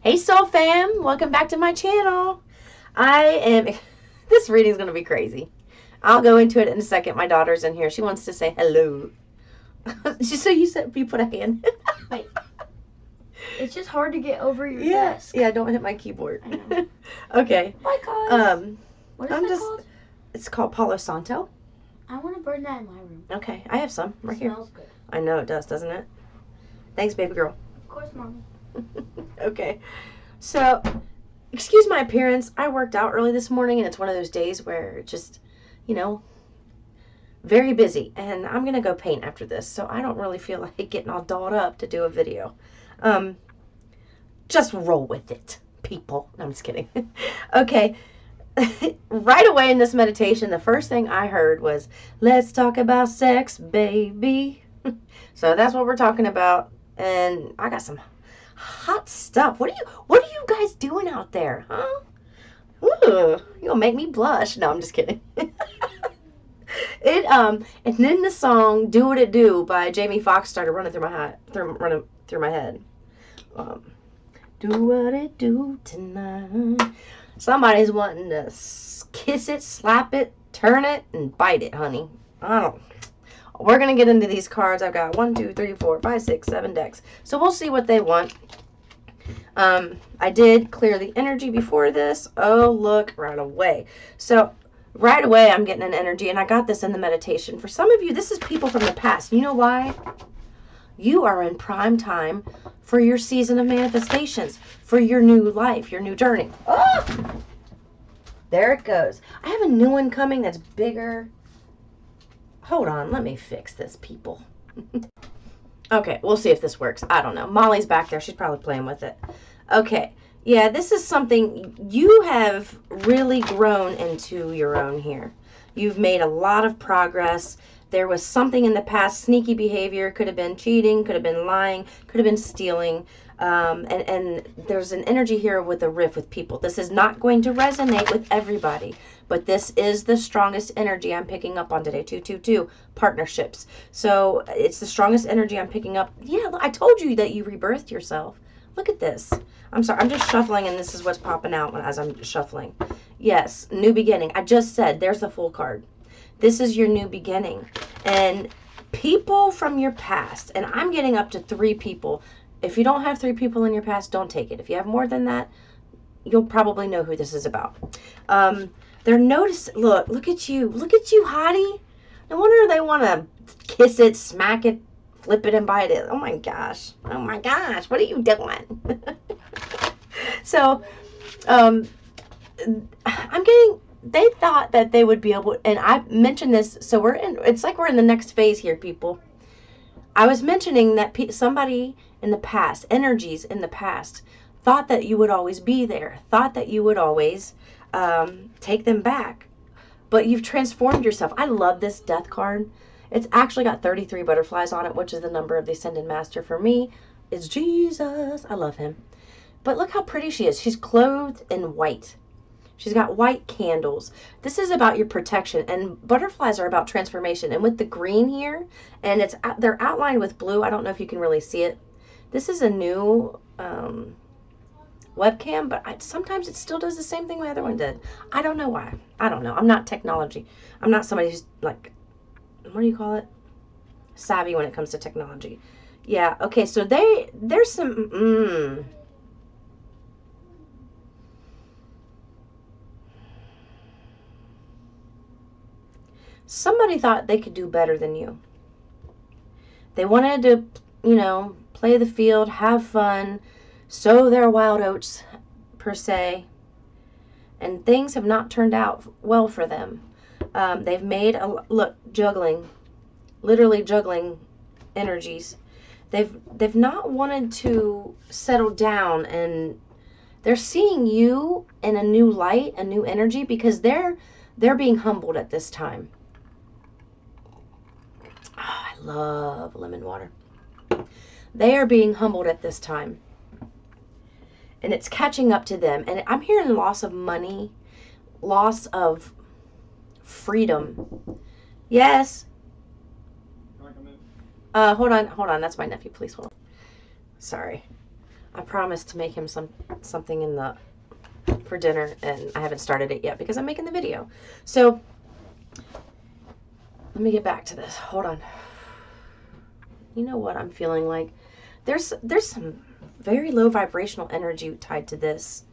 Hey Soul Fam, welcome back to my channel. This reading is going to be crazy. I'll go into it in a second. My daughter's in here. She wants to say hello. So you said you put a hand. Wait. It's just hard to get over your desk. Yeah, don't hit my keyboard. I know. Okay. Bye guys. What is that called? It's called Palo Santo. I want to burn that in my room. Okay, I have some right here. Smells good. I know it does, doesn't it? Thanks, baby girl. Of course, Mommy. Okay. So, excuse my appearance. I worked out early this morning, and it's one of those days where just, very busy. And I'm going to go paint after this, so I don't really feel like getting all dolled up to do a video. Just roll with it, people. No, I'm just kidding. Okay. Right away in this meditation, the first thing I heard was, let's talk about sex, baby. So that's what we're talking about. And I got some hot stuff. What are you guys doing out there, huh? Ooh, you're gonna make me blush. No, I'm just kidding. And then the song "Do What It Do" by Jamie Foxx started running through my head. Do what it do tonight. Somebody's wanting to kiss it, slap it, turn it, and bite it, honey. We're going to get into these cards. I've got 1, 2, 3, 4, 5, 6, 7 decks. So we'll see what they want. I did clear the energy before this. Oh, look, right away. So right away I'm getting an energy, and I got this in the meditation. For some of you, this is people from the past. You know why? You are in prime time for your season of manifestations, for your new life, your new journey. Oh! There it goes. I have a new one coming that's bigger. Hold on, let me fix this, people. Okay, we'll see if this works. I don't know. Molly's back there. She's probably playing with it. Okay. Yeah, this is something you have really grown into your own here. You've made a lot of progress. There was something in the past, sneaky behavior, could have been cheating, could have been lying, could have been stealing. And there's an energy here with a rift with people. This is not going to resonate with everybody, but this is the strongest energy I'm picking up on today. 222, partnerships. So it's the strongest energy I'm picking up. Yeah, I told you that you rebirthed yourself. Look at this. I'm sorry, I'm just shuffling, and this is what's popping out as I'm shuffling. Yes, new beginning. I just said, there's the full card. This is your new beginning. And people from your past, and I'm getting up to 3 people. If you don't have 3 people in your past, don't take it. If you have more than that, you'll probably know who this is about. They're noticing, look at you, hottie. No wonder they want to kiss it, smack it, flip it, and bite it. Oh my gosh, what are you doing? So, they thought that they would be able, and I mentioned this, so it's like we're in the next phase here, people. I was mentioning that somebody in the past, energies in the past, thought that you would always be there, thought that you would always take them back. But you've transformed yourself. I love this death card. It's actually got 33 butterflies on it, which is the number of the Ascended Master. For me, it's Jesus. I love him. But look how pretty she is. She's clothed in white. She's got white candles. This is about your protection, and butterflies are about transformation. And with the green here, and they're outlined with blue. I don't know if you can really see it. This is a new webcam, but sometimes it still does the same thing my other one did. I don't know why. I don't know. I'm not technology. I'm not somebody who's like, what do you call it? Savvy when it comes to technology. Yeah, okay, so there's some, somebody thought they could do better than you. They wanted to, play the field, have fun, sow their wild oats, per se. And things have not turned out well for them. They've made, juggling, literally juggling energies. They've not wanted to settle down, and they're seeing you in a new light, a new energy, because they're being humbled at this time. Oh, I love lemon water. They are being humbled at this time. And it's catching up to them. And I'm hearing loss of money, loss of freedom. Yes. Hold on. That's my nephew. Please hold on. Sorry. I promised to make him something in the for dinner, and I haven't started it yet because I'm making the video. So let me get back to this. Hold on. You know what I'm feeling like? There's some very low vibrational energy tied to this.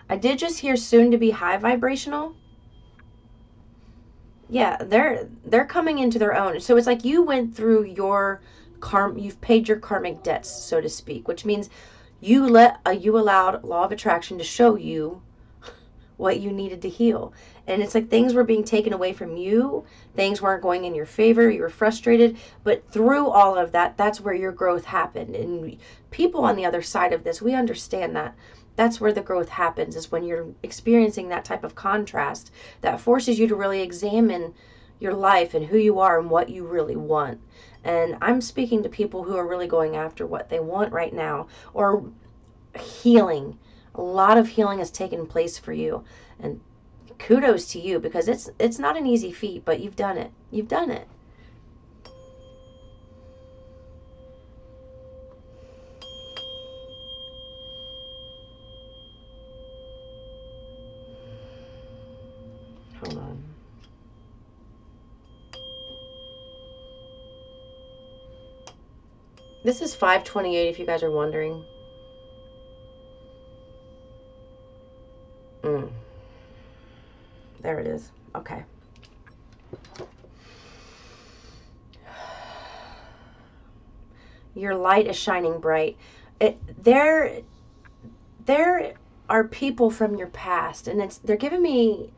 I did just hear soon to be high vibrational. Yeah, they're coming into their own. So it's like you went through your you've paid your karmic debts, so to speak, which means you allowed law of attraction to show you what you needed to heal. And it's like things were being taken away from you. Things weren't going in your favor. You were frustrated. But through all of that, that's where your growth happened. And people on the other side of this, we understand that. That's where the growth happens, is when you're experiencing that type of contrast that forces you to really examine your life and who you are and what you really want. And I'm speaking to people who are really going after what they want right now, or healing. A lot of healing has taken place for you, and kudos to you, because it's not an easy feat, but you've done it. You've done it. Hold on. This is 528 if you guys are wondering. There it is. Okay. Your light is shining bright. There are people from your past, and they're giving me,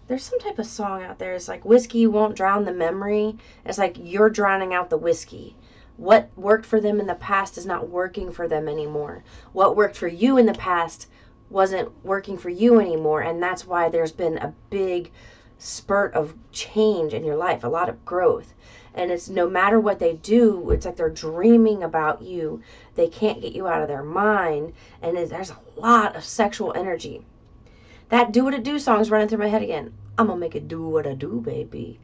there's some type of song out there. It's like, whiskey won't drown the memory. It's like you're drowning out the whiskey. What worked for them in the past is not working for them anymore. What worked for you in the past wasn't working for you anymore, and that's why there's been a big spurt of change in your life, a lot of growth. And it's no matter what they do, it's like they're dreaming about you. They can't get you out of their mind, and there's a lot of sexual energy. That Do What It Do song's running through my head again. I'm gonna make it do what I do, baby.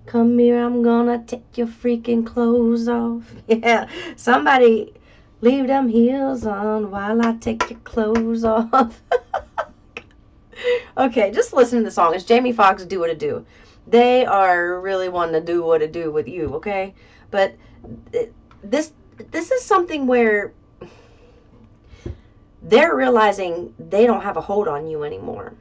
Come here, I'm gonna take your freaking clothes off. Yeah, somebody leave them heels on while I take your clothes off. Okay, just listen to the song. It's Jamie Foxx, Do What It Do. They are really wanting to do what it do with you, okay? But this is something where they're realizing they don't have a hold on you anymore.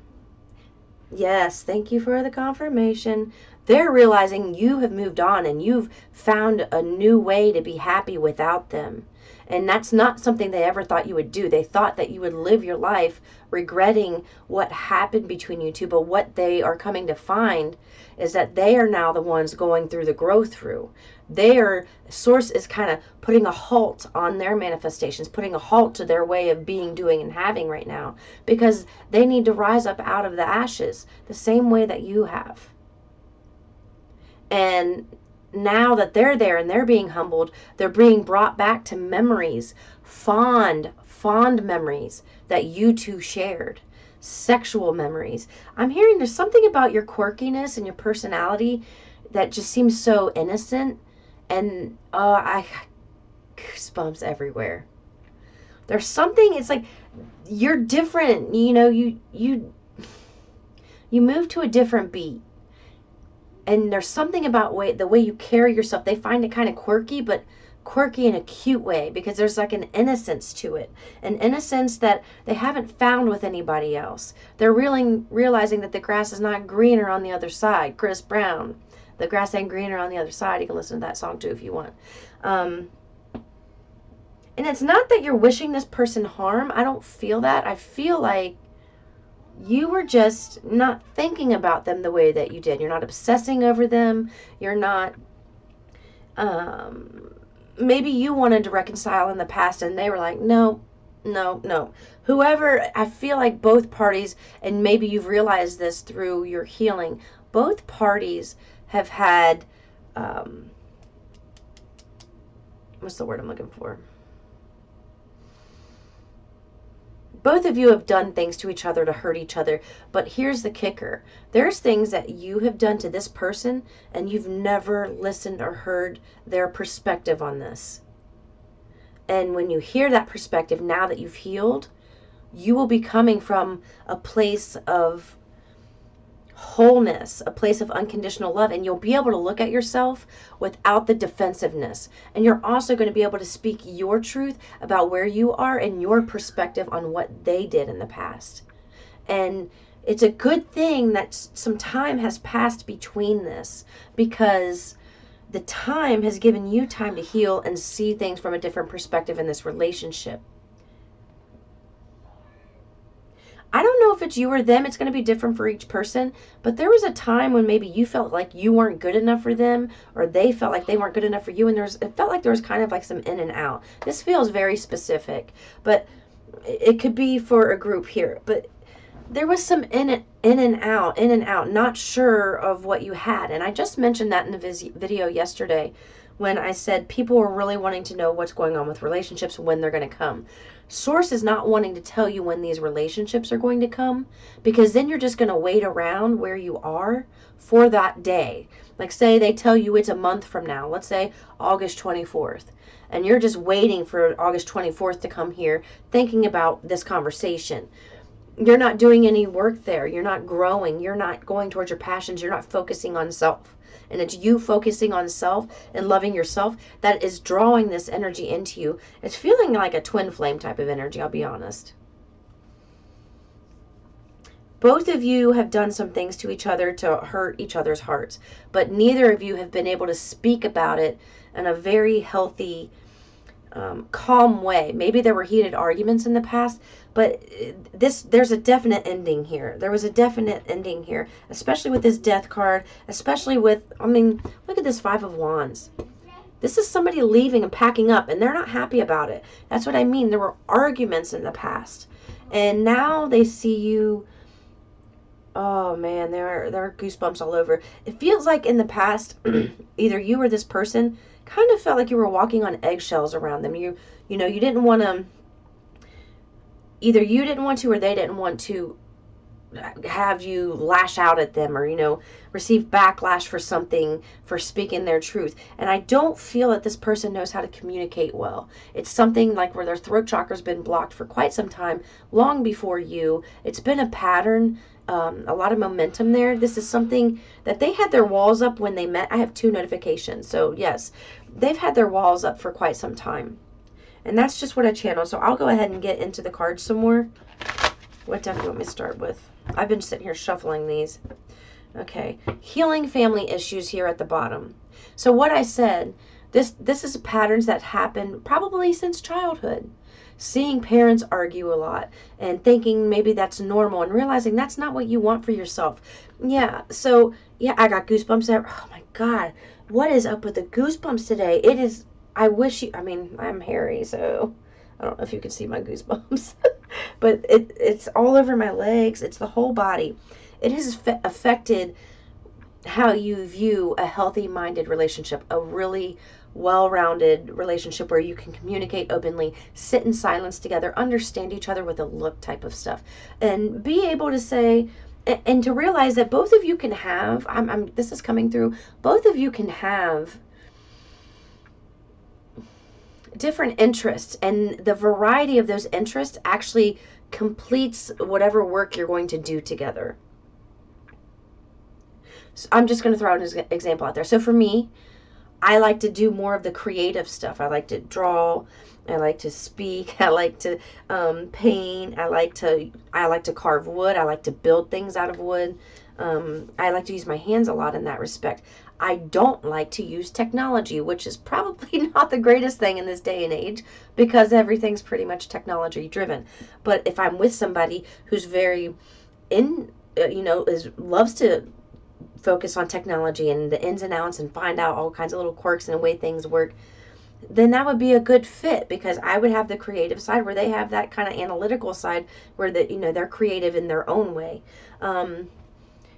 Yes, thank you for the confirmation. They're realizing you have moved on and you've found a new way to be happy without them. And that's not something they ever thought you would do. They thought that you would live your life regretting what happened between you two. But what they are coming to find is that they are now the ones going through the growth through. Source is kind of putting a halt on their manifestations, putting a halt to their way of being, doing, and having right now. Because they need to rise up out of the ashes the same way that you have. And now that they're there and they're being humbled, they're being brought back to memories, fond memories that you two shared, sexual memories. I'm hearing there's something about your quirkiness and your personality that just seems so innocent, and I goosebumps everywhere. There's something, it's like you're different, you know, you move to a different beat. And there's something about the way you carry yourself. They find it kind of quirky, but quirky in a cute way, because there's like an innocence to it. An innocence that they haven't found with anybody else. They're realizing that the grass is not greener on the other side. Chris Brown. The grass ain't greener on the other side. You can listen to that song too if you want. And it's not that you're wishing this person harm. I don't feel that. I feel like you were just not thinking about them the way that you did. You're not obsessing over them. You're not, maybe you wanted to reconcile in the past and they were like, no. Whoever, I feel like both parties, and maybe you've realized this through your healing, both parties have had, what's the word I'm looking for? Both of you have done things to each other to hurt each other, but here's the kicker. There's things that you have done to this person, and you've never listened or heard their perspective on this. And when you hear that perspective, now that you've healed, you will be coming from a place of wholeness, a place of unconditional love, and you'll be able to look at yourself without the defensiveness. And you're also going to be able to speak your truth about where you are and your perspective on what they did in the past. And it's a good thing that some time has passed between this, because the time has given you time to heal and see things from a different perspective in this relationship. I don't know if it's you or them. It's going to be different for each person. But there was a time when maybe you felt like you weren't good enough for them, or they felt like they weren't good enough for you. And it felt like there was kind of like some in and out. This feels very specific, but it could be for a group here. But there was some in and out, not sure of what you had. And I just mentioned that in the video yesterday when I said people were really wanting to know what's going on with relationships, when they're going to come. Source is not wanting to tell you when these relationships are going to come, because then you're just going to wait around where you are for that day. Like, say they tell you it's a month from now, let's say August 24th, and you're just waiting for August 24th to come here thinking about this conversation. You're not doing any work there. You're not growing. You're not going towards your passions. You're not focusing on self. And it's you focusing on self and loving yourself that is drawing this energy into you. It's feeling like a twin flame type of energy, I'll be honest. Both of you have done some things to each other to hurt each other's hearts, but neither of you have been able to speak about it in a very healthy, calm way. Maybe there were heated arguments in the past, but there's a definite ending here. There was a definite ending here, especially with this death card, especially with, I mean, look at this Five of Wands. This is somebody leaving and packing up, and they're not happy about it. That's what I mean. There were arguments in the past, and now they see you. Oh man, there are goosebumps all over. It feels like in the past, either you or this person kind of felt like you were walking on eggshells around them. You know, you didn't want to, either you didn't want to or they didn't want to have you lash out at them, or, you know, receive backlash for something, for speaking their truth. And I don't feel that this person knows how to communicate well. It's something like where their throat chakra's been blocked for quite some time, long before you. It's been a pattern, a lot of momentum there. This is something that they had their walls up when they met. I have 2 notifications, so yes, they've had their walls up for quite some time. And that's just what I channeled. So I'll go ahead and get into the cards some more. What deck do you want me to start with? I've been sitting here shuffling these. Okay. Healing family issues here at the bottom. So what I said, this is patterns that happen probably since childhood. Seeing parents argue a lot and thinking maybe that's normal, and realizing that's not what you want for yourself. Yeah. So, yeah, I got goosebumps there. Oh my God. What is up with the goosebumps today? It is... I wish you, I mean, I'm hairy, so I don't know if you can see my goosebumps, but it's all over my legs. It's the whole body. It has affected how you view a healthy-minded relationship, a really well-rounded relationship where you can communicate openly, sit in silence together, understand each other with a look type of stuff, and be able to say, and to realize that both of you can have, this is coming through, both of you can have different interests, and the variety of those interests actually completes whatever work you're going to do together. So I'm just going to throw an example out there. So for me, I like to do more of the creative stuff. I like to draw, I like to speak, I like to paint, I like to carve wood, I like to build things out of wood. I like to use my hands a lot in that respect. I don't like to use technology, which is probably not the greatest thing in this day and age, because everything's pretty much technology driven. But if I'm with somebody who's very loves to focus on technology and the ins and outs and find out all kinds of little quirks and the way things work, then that would be a good fit, because I would have the creative side where they have that kind of analytical side where they're creative in their own way.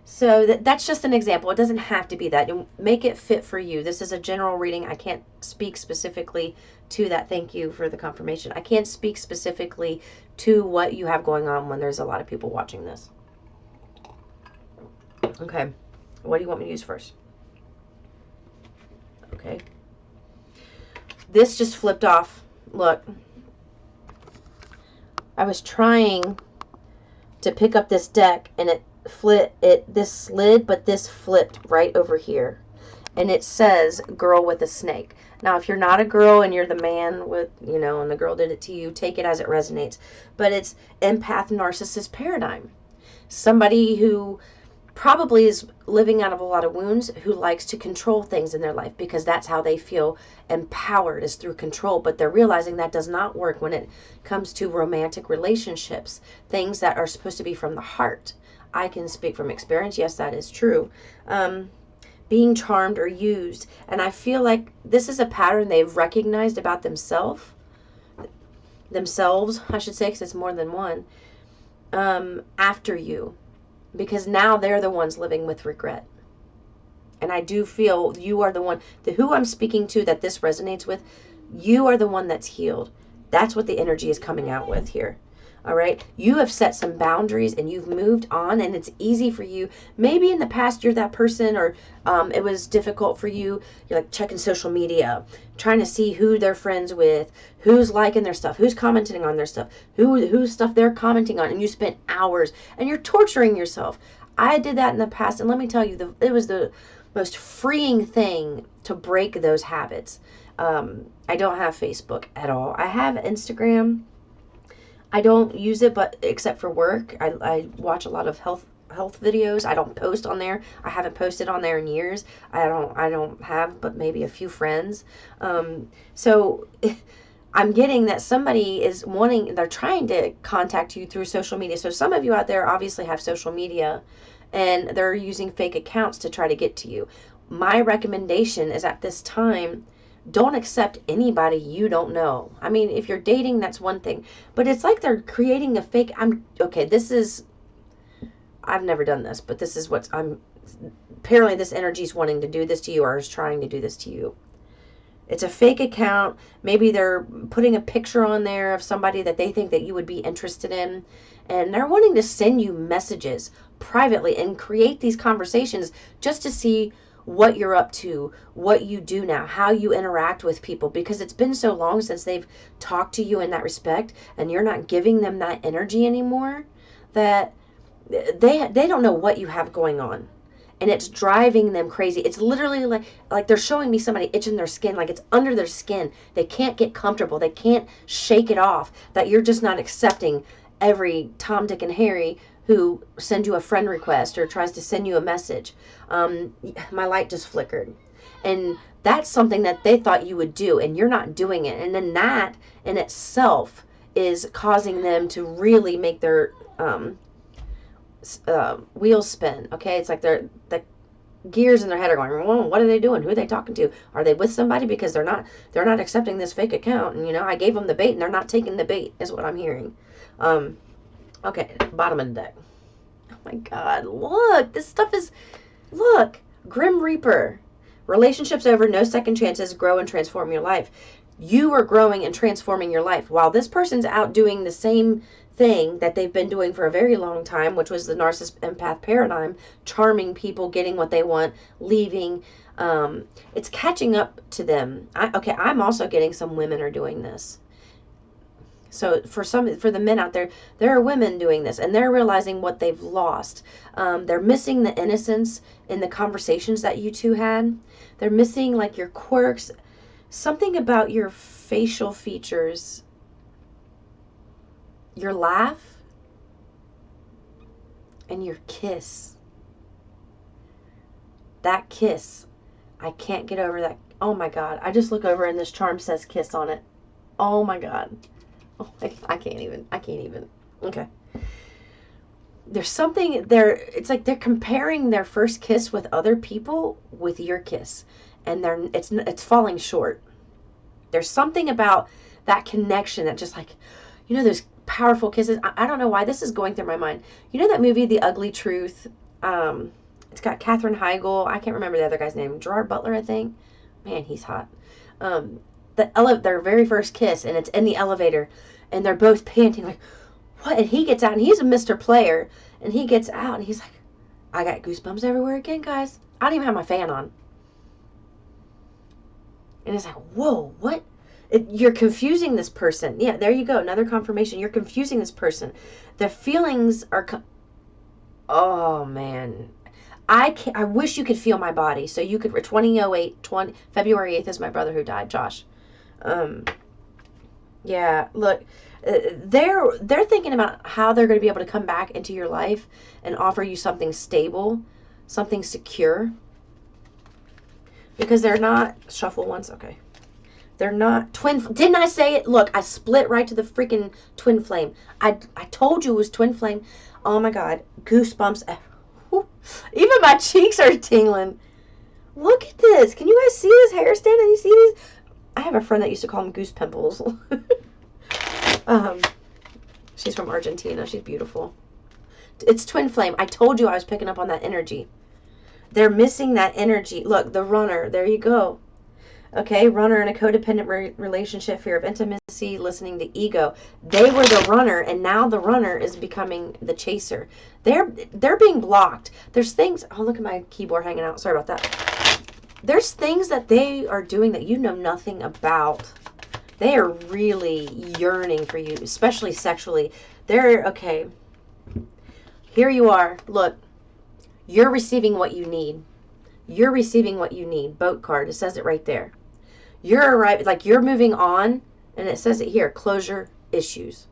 So that's just an example. It doesn't have to be that. You make it fit for you. This is a general reading. I can't speak specifically to that. Thank you for the confirmation. I can't speak specifically to what you have going on when there's a lot of people watching this. Okay. What do you want me to use first? Okay. This just flipped off look, I was trying to pick up this deck, and this slid, but this flipped right over here. And it says girl with a snake. Now, if you're not a girl and you're the man with, and the girl did it to you, take it as it resonates. But it's empath narcissist paradigm. Somebody who probably is living out of a lot of wounds, who likes to control things in their life because that's how they feel empowered, is through control. But they're realizing that does not work when it comes to romantic relationships, things that are supposed to be from the heart. I can speak from experience. Yes, that is true. Being charmed or used. And I feel like this is a pattern they've recognized about themselves, I should say, because it's more than one, after you. Because now they're the ones living with regret. And I do feel you are the one, who I'm speaking to that this resonates with, you are the one that's healed. That's what the energy is coming out with here. All right. You have set some boundaries and you've moved on, and it's easy for you. Maybe in the past you're that person, or it was difficult for you. You're like checking social media, trying to see who they're friends with, who's liking their stuff, who's commenting on their stuff, whose stuff they're commenting on, and you spent hours and you're torturing yourself. I did that in the past, and let me tell you, it was the most freeing thing to break those habits. I don't have Facebook at all. I have Instagram. I don't use it, but except for work. I watch a lot of health videos. I don't post on there. I haven't posted on there in years. I don't have but maybe a few friends. So I'm getting that somebody is they're trying to contact you through social media. So some of you out there obviously have social media, and they're using fake accounts to try to get to you. My recommendation is, at this time, don't accept anybody you don't know. I mean, if you're dating, that's one thing. But it's like they're creating a fake... I've never done this, but this is apparently this energy is wanting to do this to you, or is trying to do this to you. It's a fake account. Maybe they're putting a picture on there of somebody that they think that you would be interested in. And they're wanting to send you messages privately and create these conversations just to see what you're up to, what you do now, how you interact with people, because it's been so long since they've talked to you in that respect, and you're not giving them that energy anymore, that they don't know what you have going on, and it's driving them crazy. It's literally like they're showing me somebody itching their skin, like it's under their skin. They can't get comfortable. They can't shake it off, that you're just not accepting every Tom, Dick, and Harry who sends you a friend request or tries to send you a message. My light just flickered. And that's something that they thought you would do, and you're not doing it. And then that in itself is causing them to really make their wheels spin. Okay, it's like the gears in their head are going, well, what are they doing? Who are they talking to? Are they with somebody? Because they're not accepting this fake account. And I gave them the bait, and they're not taking the bait, is what I'm hearing. Okay, bottom of the deck. Oh my God, look, this stuff is, look, Grim Reaper. Relationships over, no second chances, grow and transform your life. You are growing and transforming your life, while this person's out doing the same thing that they've been doing for a very long time, which was the narcissist empath paradigm, charming people, getting what they want, leaving. It's catching up to them. I'm also getting some women are doing this. So for the men out there, there are women doing this, and they're realizing what they've lost. They're missing the innocence in the conversations that you two had. They're missing like your quirks, something about your facial features, your laugh, and your kiss. That kiss, I can't get over that. Oh my God, I just look over and this charm says kiss on it. Oh my God. Oh, I can't even. Okay. There's something there. It's like they're comparing their first kiss with other people with your kiss, and it's falling short. There's something about that connection that just like, those powerful kisses. I don't know why this is going through my mind. You know that movie, The Ugly Truth? It's got Katherine Heigl. I can't remember the other guy's name. Gerard Butler, I think. Man, he's hot. Their very first kiss, and it's in the elevator, and they're both panting like, what? And he gets out, and he's a Mr. Player, and he gets out, and he's like, I got goosebumps everywhere again, guys. I don't even have my fan on. And it's like, whoa, what? You're confusing this person. Yeah, there you go. Another confirmation. You're confusing this person. The feelings are... Oh, man. I wish you could feel my body. So you could... 2008, February 8th is my brother who died, Josh. Yeah, look, they're thinking about how they're going to be able to come back into your life and offer you something stable, something secure. Because they're not... Shuffle once. Okay. They're not twin... Didn't I say it? Look, I split right to the freaking twin flame. I told you it was twin flame. Oh my God. Goosebumps. Even my cheeks are tingling. Look at this. Can you guys see this hair stand? And you see these? I have a friend that used to call them goose pimples. She's from Argentina. She's beautiful. It's twin flame. I told you I was picking up on that energy. They're missing that energy. Look, the runner. There you go. Okay, runner in a codependent relationship, fear of intimacy, listening to ego. They were the runner, and now the runner is becoming the chaser. They're being blocked. There's things... Oh, look at my keyboard hanging out. Sorry about that. There's things that they are doing that you know nothing about. They are really yearning for you, especially sexually. They're... Okay. Here you are. Look. You're receiving what you need. You're receiving what you need. Boat card. It says it right there. You're arriving, like you're moving on, and it says it here, closure issues.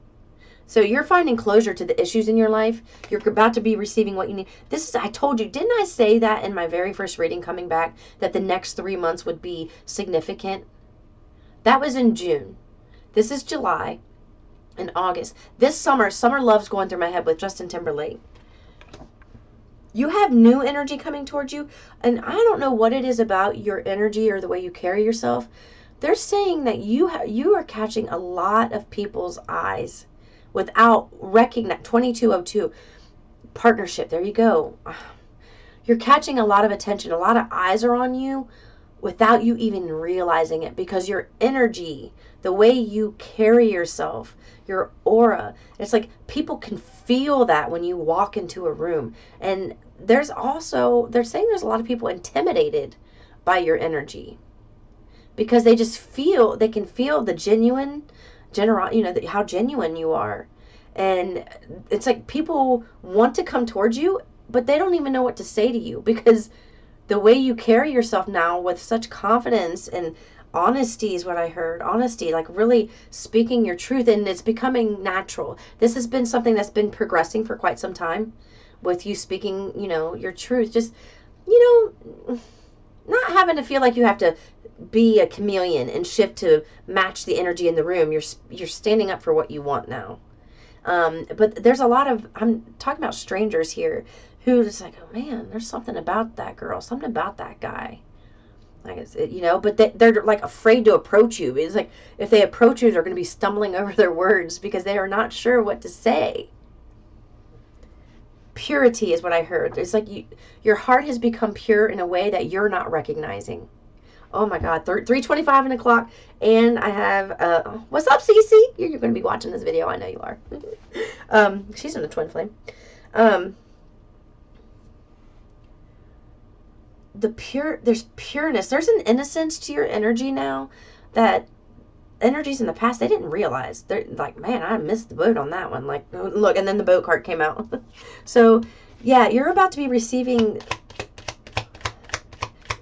So you're finding closure to the issues in your life. You're about to be receiving what you need. This is, I told you, didn't I say that in my very first reading coming back, that the next 3 months would be significant? That was in June. This is July and August. This summer love's going through my head with Justin Timberlake. You have new energy coming towards you, and I don't know what it is about your energy or the way you carry yourself. They're saying that you are catching a lot of people's eyes without recognizing. 2202, partnership. There you go. You're catching a lot of attention. A lot of eyes are on you without you even realizing it, because your energy, the way you carry yourself, your aura, it's like people can feel that when you walk into a room. And they're saying there's a lot of people intimidated by your energy, because they can feel the how genuine you are. And it's like people want to come towards you, but they don't even know what to say to you, because the way you carry yourself now with such confidence and honesty is what I heard. Honesty, like really speaking your truth, and it's becoming natural. This has been something that's been progressing for quite some time, with you speaking, your truth. Just, not having to feel like you have to be a chameleon and shift to match the energy in the room. You're standing up for what you want now. But there's a lot of, I'm talking about strangers here, who's like, oh man, there's something about that girl, something about that guy. Like, but they're like afraid to approach you. It's like if they approach you, they're going to be stumbling over their words because they are not sure what to say. Purity is what I heard. It's like your heart has become pure in a way that you're not recognizing. Oh my God, 3:25 in the clock, and I have, what's up, Cece? You're going to be watching this video, I know you are. She's in the twin flame. There's pureness, there's an innocence to your energy now that energies in the past, they didn't realize. They're like, man, I missed the boat on that one. Like, look, and then the boat card came out. So, yeah, you're about to be receiving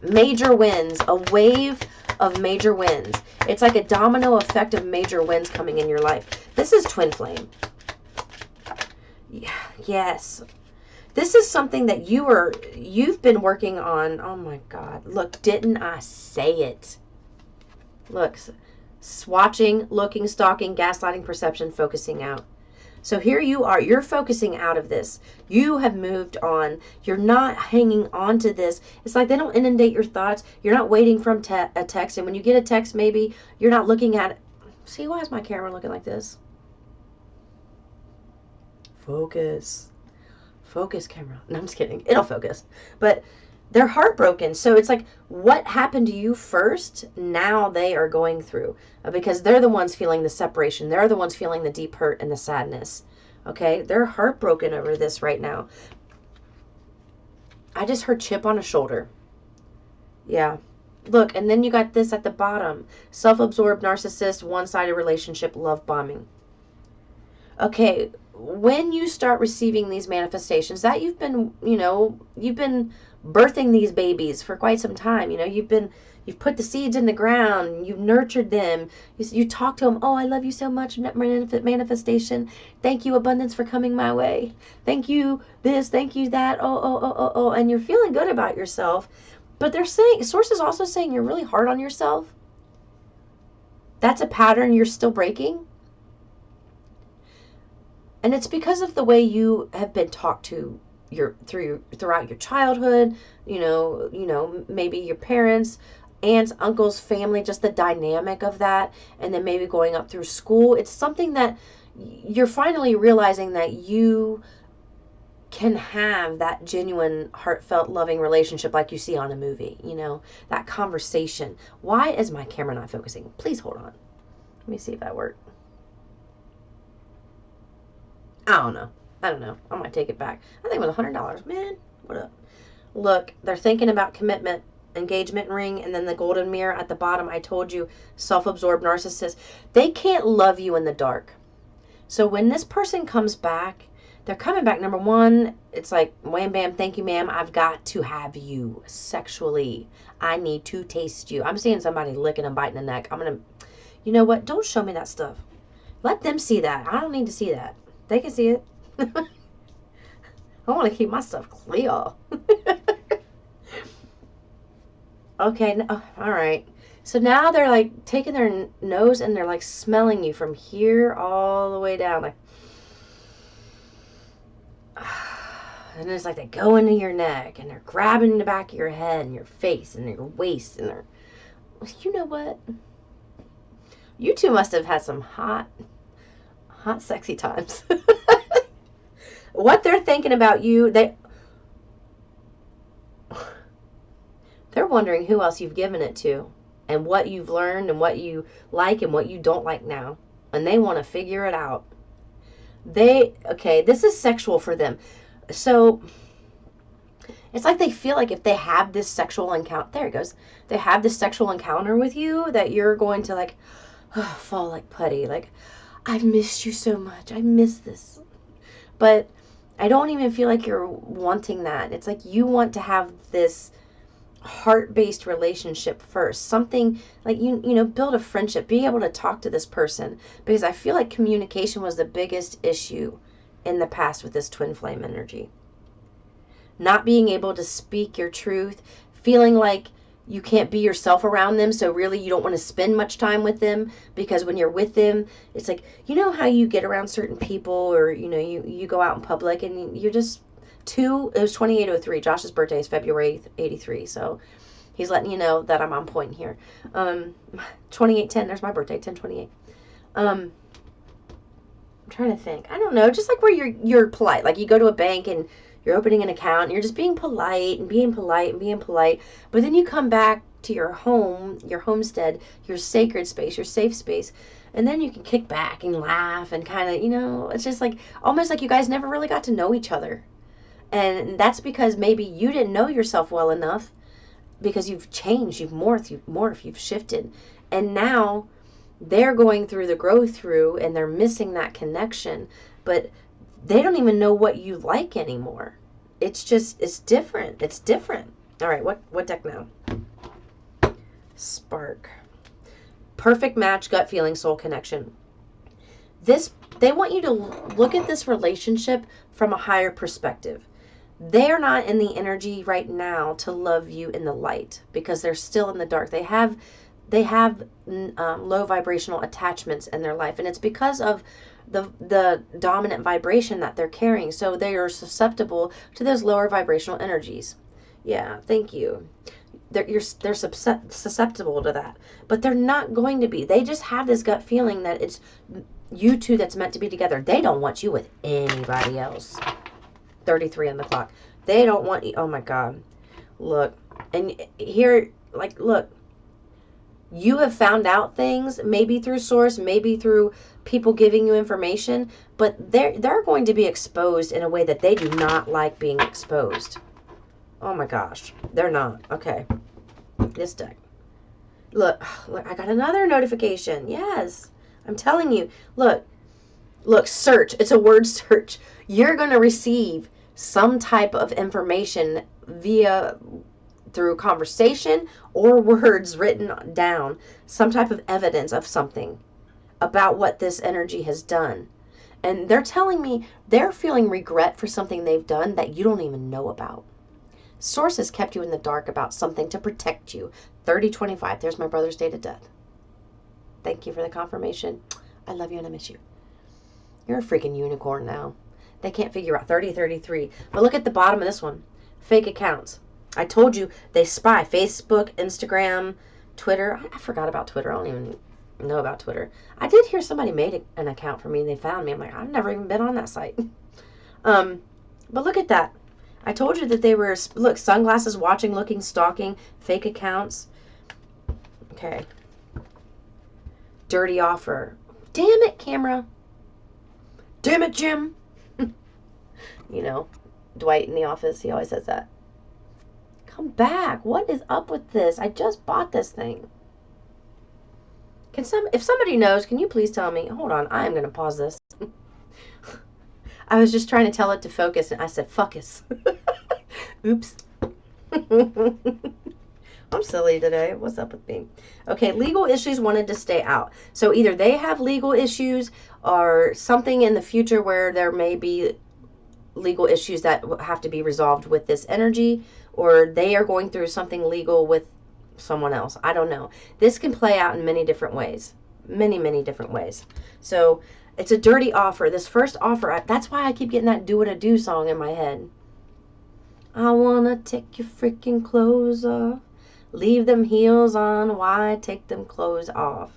major wins, a wave of major wins. It's like a domino effect of major wins coming in your life. This is twin flame. Yeah, yes. This is something that you've been working on. Oh my God. Look, didn't I say it? Look, swatching, looking, stalking, gaslighting, perception, focusing out. So here you are. You're focusing out of this. You have moved on. You're not hanging on to this. It's like they don't inundate your thoughts. You're not waiting for a text. And when you get a text, maybe you're not looking at it. See, why is my camera looking like this? Focus. Focus, camera. No, I'm just kidding. It'll focus. But they're heartbroken. So it's like, what happened to you first, now they are going through. Because they're the ones feeling the separation. They're the ones feeling the deep hurt and the sadness. Okay? They're heartbroken over this right now. I just heard chip on a shoulder. Yeah. Look, and then you got this at the bottom. Self-absorbed narcissist, one-sided relationship, love bombing. Okay, when you start receiving these manifestations that you've been, you've been birthing these babies for quite some time. You've put the seeds in the ground, you've nurtured them, you talk to them. Oh, I love you so much, manifestation. Thank you, abundance, for coming my way. Thank you this, thank you that. Oh, and you're feeling good about yourself. But they're saying, source is also saying you're really hard on yourself. That's a pattern you're still breaking. And it's because of the way you have been talked to throughout your childhood, maybe your parents, aunts, uncles, family, just the dynamic of that, and then maybe going up through school. It's something that you're finally realizing that you can have that genuine, heartfelt, loving relationship like you see on a movie, that conversation. Why is my camera not focusing? Please hold on. Let me see if that worked. I don't know. I might take it back. I think it was $100. Man, what up? Look, they're thinking about commitment, engagement ring, and then the golden mirror at the bottom. I told you, self-absorbed narcissist. They can't love you in the dark. So when this person comes back, they're coming back. Number one, it's like, wham, bam, thank you, ma'am. I've got to have you sexually. I need to taste you. I'm seeing somebody licking and biting the neck. I'm going to, you know what? Don't show me that stuff. Let them see that. I don't need to see that. They can see it. I want to keep my stuff clear. Okay, all right. So now they're like taking their nose and they're like smelling you from here all the way down. Like, and it's like they go into your neck and they're grabbing the back of your head and your face and your waist. And they're, you know what? You two must have had some hot, sexy times. What they're thinking about you, they're wondering who else you've given it to and what you've learned and what you like and what you don't like now. And they want to figure it out. Okay, this is sexual for them. So it's like they feel like if they have this sexual encounter, there it goes. They have this sexual encounter with you that you're going to like fall like putty. Like, I've missed you so much. I miss this. But I don't even feel like you're wanting that. It's like you want to have this heart-based relationship first. Something like, build a friendship. Be able to talk to this person. Because I feel like communication was the biggest issue in the past with this twin flame energy. Not being able to speak your truth. Feeling like you can't be yourself around them, so really you don't want to spend much time with them, because when you're with them, it's like, how you get around certain people, or you go out in public and you're just it was 2803. Josh's birthday is February 8th, 83, so he's letting you know that I'm on point here. 2810, there's my birthday, 10/28. I'm trying to think. I don't know, just like where you're polite, like you go to a bank and you're opening an account and you're just being polite and being polite and being polite. But then you come back to your home, your homestead, your sacred space, your safe space. And then you can kick back and laugh and kind of, it's just like almost like you guys never really got to know each other. And that's because maybe you didn't know yourself well enough, because you've changed, you've morphed, you've shifted. And now they're going through the growth through and they're missing that connection. But they don't even know what you like anymore. It's different. It's different. All right, what deck now? Spark. Perfect match, gut feeling, soul connection. They want you to look at this relationship from a higher perspective. They're not in the energy right now to love you in the light, because they're still in the dark. They have low vibrational attachments in their life, and it's because of the dominant vibration that they're carrying. So they are susceptible to those lower vibrational energies. Yeah, thank you. They're susceptible to that, but they're not going to be. They just have this gut feeling that it's you two that's meant to be together. They don't want you with anybody else. 33 on the clock. They don't want you. Oh my God. Look, and here, like, look. You have found out things, maybe through source, maybe through people giving you information, but they're going to be exposed in a way that they do not like being exposed. Oh my gosh, they're not. Okay, this deck. Look, I got another notification. Yes. I'm telling you. Look, search. It's a word search. You're going to receive some type of information through conversation or words written down, some type of evidence of something about what this energy has done. And they're telling me they're feeling regret for something they've done that you don't even know about. Sources kept you in the dark about something to protect you. 3025. There's my brother's date of death. Thank you for the confirmation. I love you and I miss you. You're a freaking unicorn now. They can't figure out 3033. But look at the bottom of this one. Fake accounts. I told you they spy. Facebook, Instagram, Twitter. I forgot about Twitter. I don't even know about Twitter. I did hear somebody made an account for me and they found me. I'm like, I've never even been on that site. But look at that. I told you that they were, look, sunglasses, watching, looking, stalking, fake accounts. Okay. Dirty offer. Damn it, camera. Damn it, Jim. You know, Dwight in The Office, he always says that. Come back. What is up with this? I just bought this thing. If somebody knows, can you please tell me? Hold on, I am going to pause this. I was just trying to tell it to focus, and I said, focus. Oops. I'm silly today. What's up with me? Okay, legal issues wanted to stay out. So either they have legal issues or something in the future where there may be legal issues that have to be resolved with this energy, or they are going through something legal with someone else. I don't know. This can play out in many different ways. Many, many different ways. So it's a dirty offer. This first offer, that's why I keep getting that Do What I Do song in my head. I wanna take your freaking clothes off. Leave them heels on. Why take them clothes off?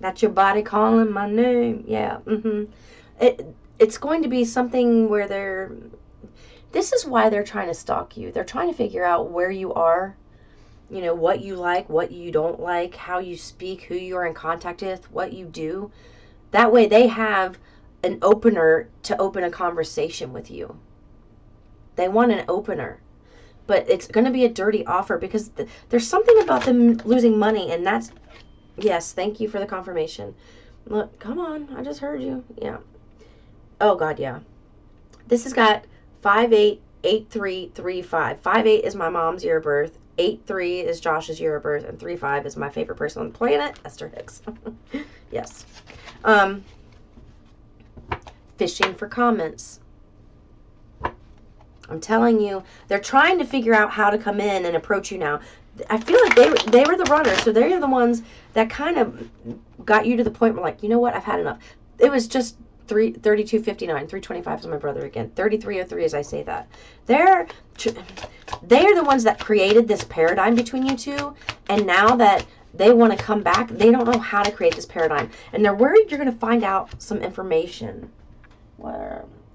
That's your body calling my name. Yeah. It's going to be something where this is why they're trying to stalk you. They're trying to figure out where you are, you know, what you like, what you don't like, how you speak, who you're in contact with, what you do. That way they have an opener to open a conversation with you. They want an opener. But it's going to be a dirty offer because there's something about them losing money, and that's, yes, thank you for the confirmation. Look, come on, I just heard you. Yeah. Oh, God, yeah. This has got 588335. 58 is my mom's year of birth. 83 is Josh's year of birth. And 35 is my favorite person on the planet, Esther Hicks. Yes. Fishing for comments. I'm telling you, they're trying to figure out how to come in and approach you now. I feel like they were the runners, so they're the ones that kind of got you to the point where, like, you know what, I've had enough. It was just 3259, 325 is my brother again, 3303 as I say that. They're the ones that created this paradigm between you two, and now that they want to come back, they don't know how to create this paradigm, and they're worried you're going to find out some information.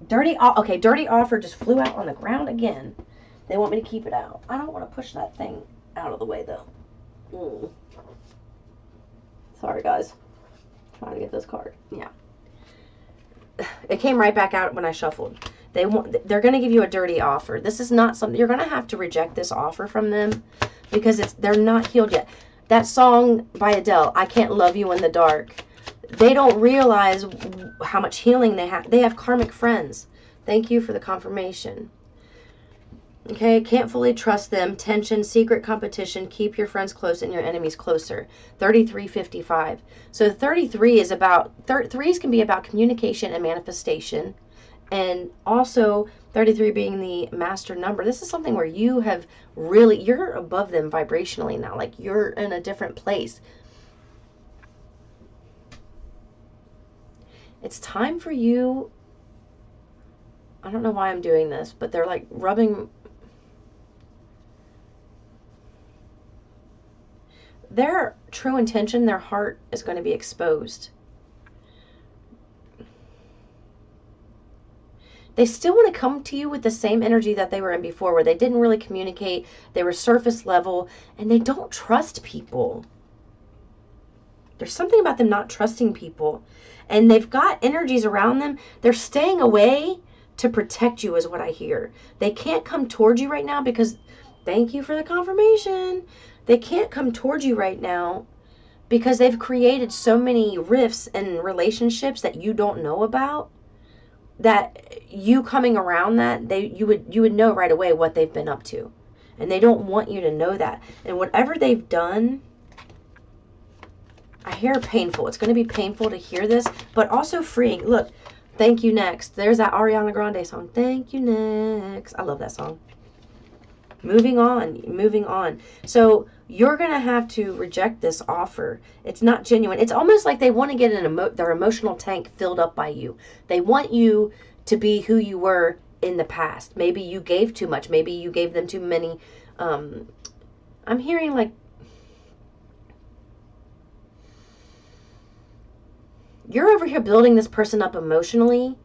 Dirty offer just flew out on the ground again. They want me to keep it out. I don't want to push that thing out of the way, though. Sorry, guys. Trying to get this card. Yeah. It came right back out when I shuffled. They're going to give you a dirty offer. This is not something... You're going to have to reject this offer from them because they're not healed yet. That song by Adele, I Can't Love You in the Dark... They don't realize how much healing they have. They have karmic friends. Thank you for the confirmation. Okay, can't fully trust them. Tension, secret competition. Keep your friends close and your enemies closer. 3355. So 33 is about... Threes can be about communication and manifestation. And also 33 being the master number. This is something where you have really... You're above them vibrationally now. Like, you're in a different place. It's time for you. I don't know why I'm doing this, but they're like rubbing. Their true intention, their heart is going to be exposed. They still want to come to you with the same energy that they were in before, where they didn't really communicate. They were surface level, and they don't trust people. There's something about them not trusting people. And they've got energies around them. They're staying away to protect you is what I hear. They can't come towards you right now because, thank you for the confirmation, They can't come towards you right now because they've created so many rifts and relationships that you don't know about, that you coming around that, you would know right away what they've been up to. And they don't want you to know that. And whatever they've done, I hear painful. It's going to be painful to hear this, but also freeing. Look, thank you next. There's that Ariana Grande song. Thank you next. I love that song. Moving on, moving on. So you're going to have to reject this offer. It's not genuine. It's almost like they want to get their emotional tank filled up by you. They want you to be who you were in the past. Maybe you gave too much. Maybe you gave them too many. I'm hearing like, you're over here building this person up emotionally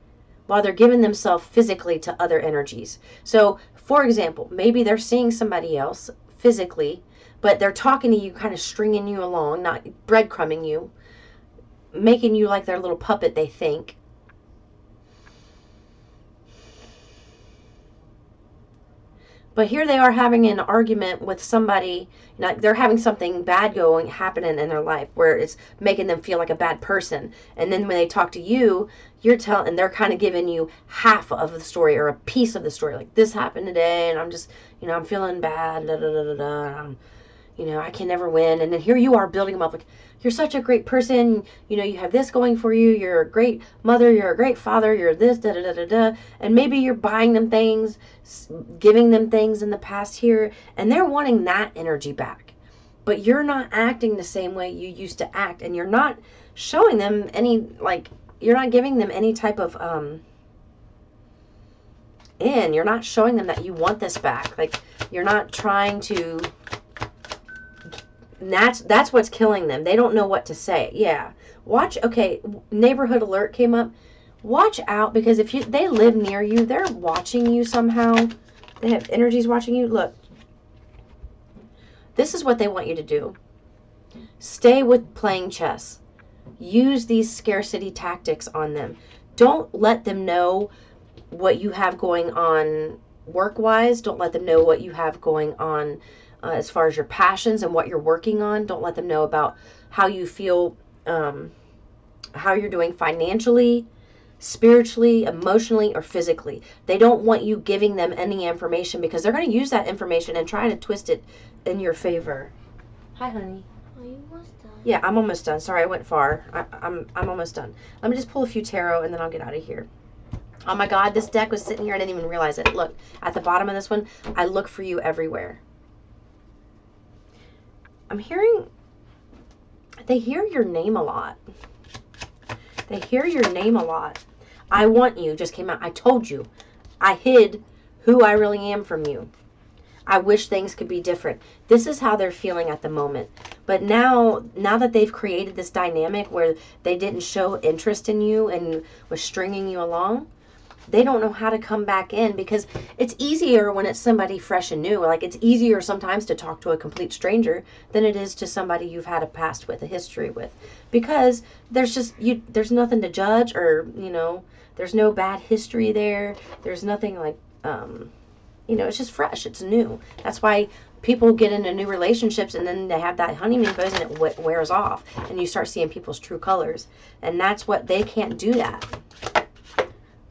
while they're giving themselves physically to other energies. So, for example, maybe they're seeing somebody else physically, but they're talking to you, kind of stringing you along, not breadcrumbing you, making you like their little puppet, they think. But here they are having an argument with somebody. They're having something bad happening in their life where it's making them feel like a bad person. And then when they talk to you, and they're kind of giving you half of the story or a piece of the story. Like, this happened today, and I'm just, I'm feeling bad, da da da da da. I can never win. And then here you are building them up like, you're such a great person. You have this going for you. You're a great mother. You're a great father. You're this, da da da da da. And maybe you're buying them things, giving them things in the past here, and they're wanting that energy back. But you're not acting the same way you used to act, and you're not showing them you're not giving them any type of you're not showing them that you want this back. Like, you're not trying to. That's what's killing them. They don't know what to say. Yeah. Watch. Okay. Neighborhood alert came up. Watch out, because if they live near you, they're watching you somehow. They have energies watching you. Look. This is what they want you to do. Stay with playing chess. Use these scarcity tactics on them. Don't let them know what you have going on work-wise. Don't let them know what you have going on as far as your passions and what you're working on. Don't let them know about how you feel, how you're doing financially, spiritually, emotionally, or physically. They don't want you giving them any information, because they're going to use that information and try to twist it in your favor. Hi, honey. Are you almost done? Yeah, I'm almost done. Sorry, I went far. I'm almost done. Let me just pull a few tarot and then I'll get out of here. Oh my God, this deck was sitting here. I didn't even realize it. Look, at the bottom of this one, I look for you everywhere. I'm hearing, they hear your name a lot. They hear your name a lot. I want you just came out. I told you. I hid who I really am from you. I wish things could be different. This is how they're feeling at the moment. But now that they've created this dynamic where they didn't show interest in you and was stringing you along, they don't know how to come back in, because it's easier when it's somebody fresh and new. Like, it's easier sometimes to talk to a complete stranger than it is to somebody you've had a past with, a history with, because there's nothing to judge, or there's no bad history there. There's nothing like it's just fresh. It's new. That's why people get into new relationships and then they have that honeymoon phase and it wears off and you start seeing people's true colors. And that's what they can't do that.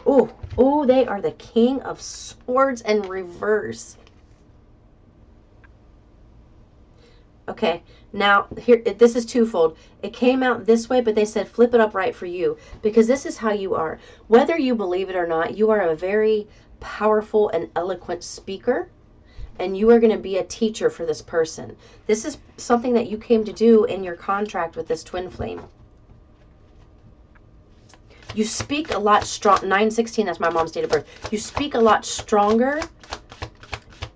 Oh, they are the King of Swords in reverse. Okay, now here, this is twofold. It came out this way, but they said flip it up right for you, because this is how you are. Whether you believe it or not, you are a very powerful and eloquent speaker, and you are going to be a teacher for this person. This is something that you came to do in your contract with this twin flame. You speak a lot strong. 9/16, that's my mom's date of birth. You speak a lot stronger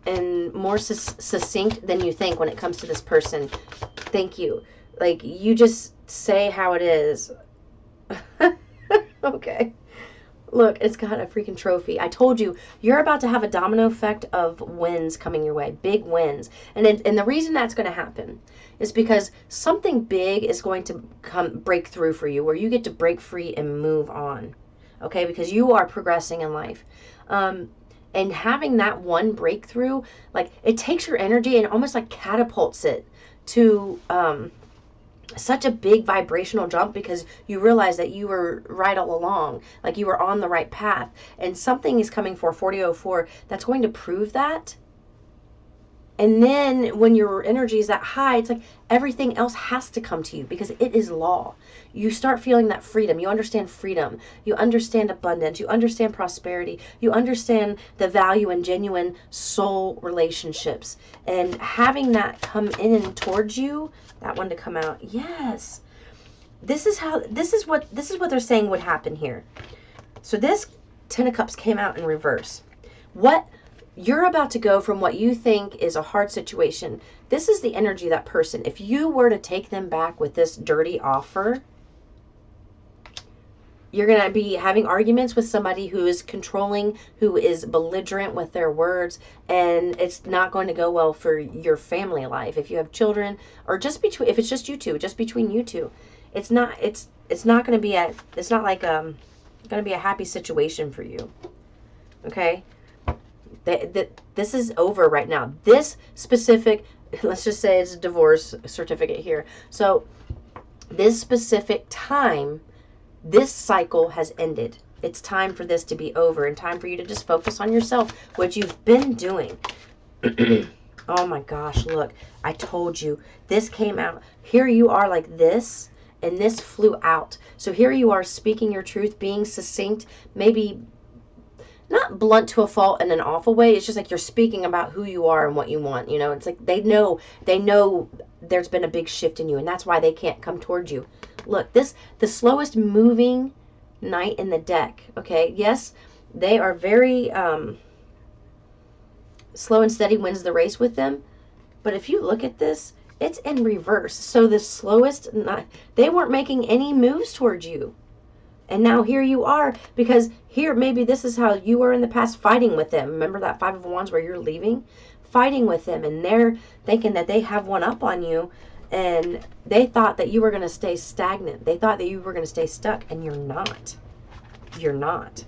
and more succinct than you think when it comes to this person. Thank you. Like, you just say how it is. Okay. Look, it's got a freaking trophy. I told you, you're about to have a domino effect of wins coming your way. Big wins. And the reason that's going to happen is because something big is going to break through for you, where you get to break free and move on. Okay? Because you are progressing in life. And having that one breakthrough, like, it takes your energy and almost like catapults it to such a big vibrational jump, because you realize that you were right all along, like you were on the right path. And something is coming for 4004 that's going to prove that. And then when your energy is that high, it's like everything else has to come to you because it is law. You start feeling that freedom. You understand freedom. You understand abundance. You understand prosperity. You understand the value in genuine soul relationships. And having that come in and towards you, that one to come out. Yes. This is what they're saying would happen here. So this 10 of Cups came out in reverse. What you're about to go from what you think is a hard situation. This is the energy of that person. If you were to take them back with this dirty offer, you're going to be having arguments with somebody who is controlling, who is belligerent with their words, and it's not going to go well for your family life. If you have children, or just between, if it's just you two, just between you two, it's not going to be going to be a happy situation for you. Okay? This is over right now. This specific, let's just say it's a divorce certificate here. So this specific time, this cycle has ended. It's time for this to be over and time for you to just focus on yourself, what you've been doing. Oh my gosh, look, I told you. This came out. Here you are like this, and this flew out. So here you are speaking your truth, being succinct, maybe not blunt to a fault in an awful way. It's just like you're speaking about who you are and what you want. You know, it's like they know there's been a big shift in you, and that's why they can't come towards you. Look, the slowest moving knight in the deck. Okay, yes, they are very slow and steady wins the race with them. But if you look at this, it's in reverse. So the slowest, they weren't making any moves towards you. And now here you are, because here maybe this is how you were in the past, fighting with them. Remember that 5 of Wands where you're leaving? Fighting with them, and they're thinking that they have one up on you, and they thought that you were going to stay stagnant. They thought that you were going to stay stuck, and you're not. You're not.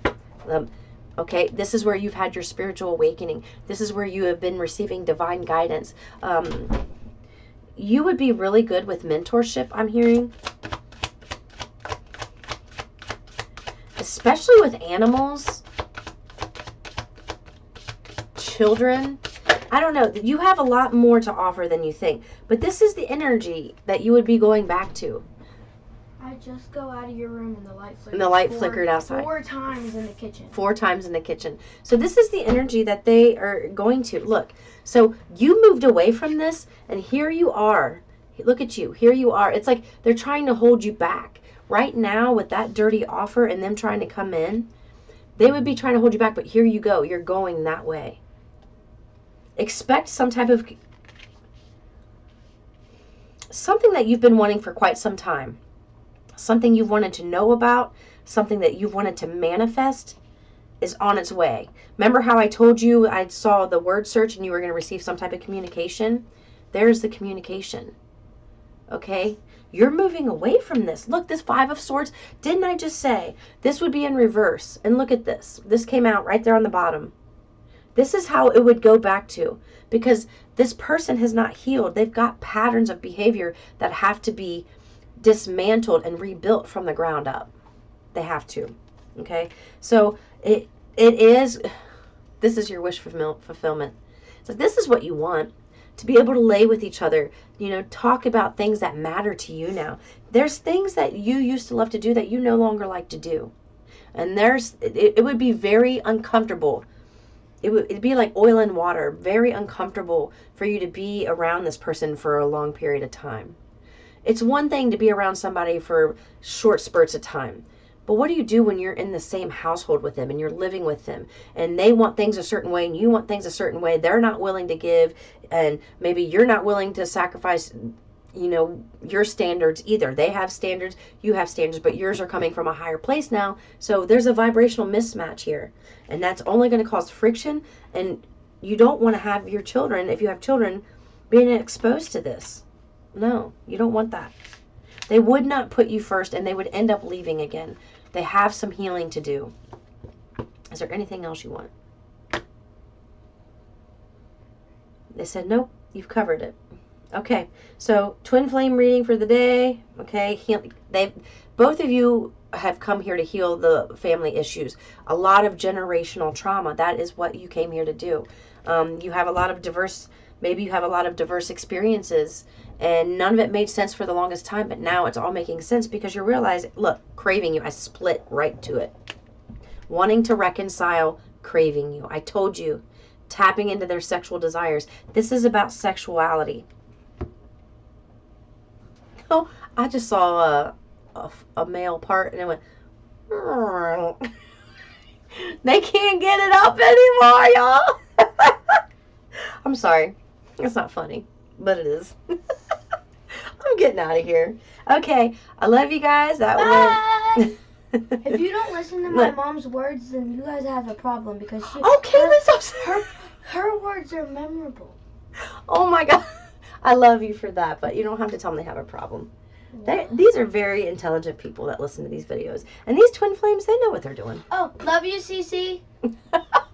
Okay, this is where you've had your spiritual awakening. This is where you have been receiving divine guidance. You would be really good with mentorship, I'm hearing. Especially with animals, children. I don't know. You have a lot more to offer than you think. But this is the energy that you would be going back to. I just go out of your room and the light flickered. And the light flickered outside. 4 times in the kitchen. 4 times in the kitchen. So this is the energy that they are going to. Look, so you moved away from this, and here you are. Look at you. Here you are. It's like they're trying to hold you back. Right now, with that dirty offer and them trying to come in, they would be trying to hold you back, but here you go. You're going that way. Expect some type of... something that you've been wanting for quite some time. Something you've wanted to know about, something that you've wanted to manifest is on its way. Remember how I told you I saw the word search and you were going to receive some type of communication? There's the communication. Okay? You're moving away from this. Look, this 5 of Swords. Didn't I just say this would be in reverse? And look at this. This came out right there on the bottom. This is how it would go back to. Because this person has not healed. They've got patterns of behavior that have to be dismantled and rebuilt from the ground up. They have to. Okay? So it is, this is your wish fulfillment. So this is what you want. To be able to lay with each other, you know, talk about things that matter to you now. There's things that you used to love to do that you no longer like to do. And it would be very uncomfortable. It'd be like oil and water, very uncomfortable for you to be around this person for a long period of time. It's one thing to be around somebody for short spurts of time. But what do you do when you're in the same household with them and you're living with them and they want things a certain way and you want things a certain way? They're not willing to give, and maybe you're not willing to sacrifice, you know, your standards either. They have standards, you have standards, but yours are coming from a higher place now. So there's a vibrational mismatch here, and that's only going to cause friction. And you don't want to have your children, if you have children, being exposed to this. No, you don't want that. They would not put you first, and they would end up leaving again. They have some healing to do. Is there anything else you want? They said, nope, you've covered it. Okay, so twin flame reading for the day. Okay, both of you have come here to heal the family issues. A lot of generational trauma. That is what you came here to do. You have a lot of diverse, maybe you have a lot of diverse experiences, and none of it made sense for the longest time, but now it's all making sense because you realize, look, craving you. I split right to it. Wanting to reconcile, craving you. I told you, tapping into their sexual desires. This is about sexuality. Oh, I just saw a male part and it went, they can't get it up anymore, y'all. I'm sorry. It's not funny, but it is. I'm getting out of here. Okay, I love you guys. That Bye. was. If you don't listen to my mom's words, then you guys have a problem because her words are memorable. Oh my God. I love you for that, but you don't have to tell them they have a problem. Yeah. These are very intelligent people that listen to these videos. And these twin flames, they know what they're doing. Oh, love you, Cece.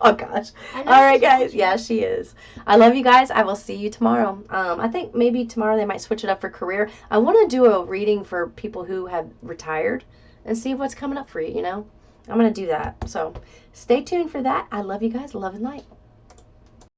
Oh, gosh. All right, guys. Yeah, she is. I love you guys. I will see you tomorrow. I think maybe tomorrow they might switch it up for career. I want to do a reading for people who have retired and see what's coming up for you, you know? I'm going to do that. So stay tuned for that. I love you guys. Love and light.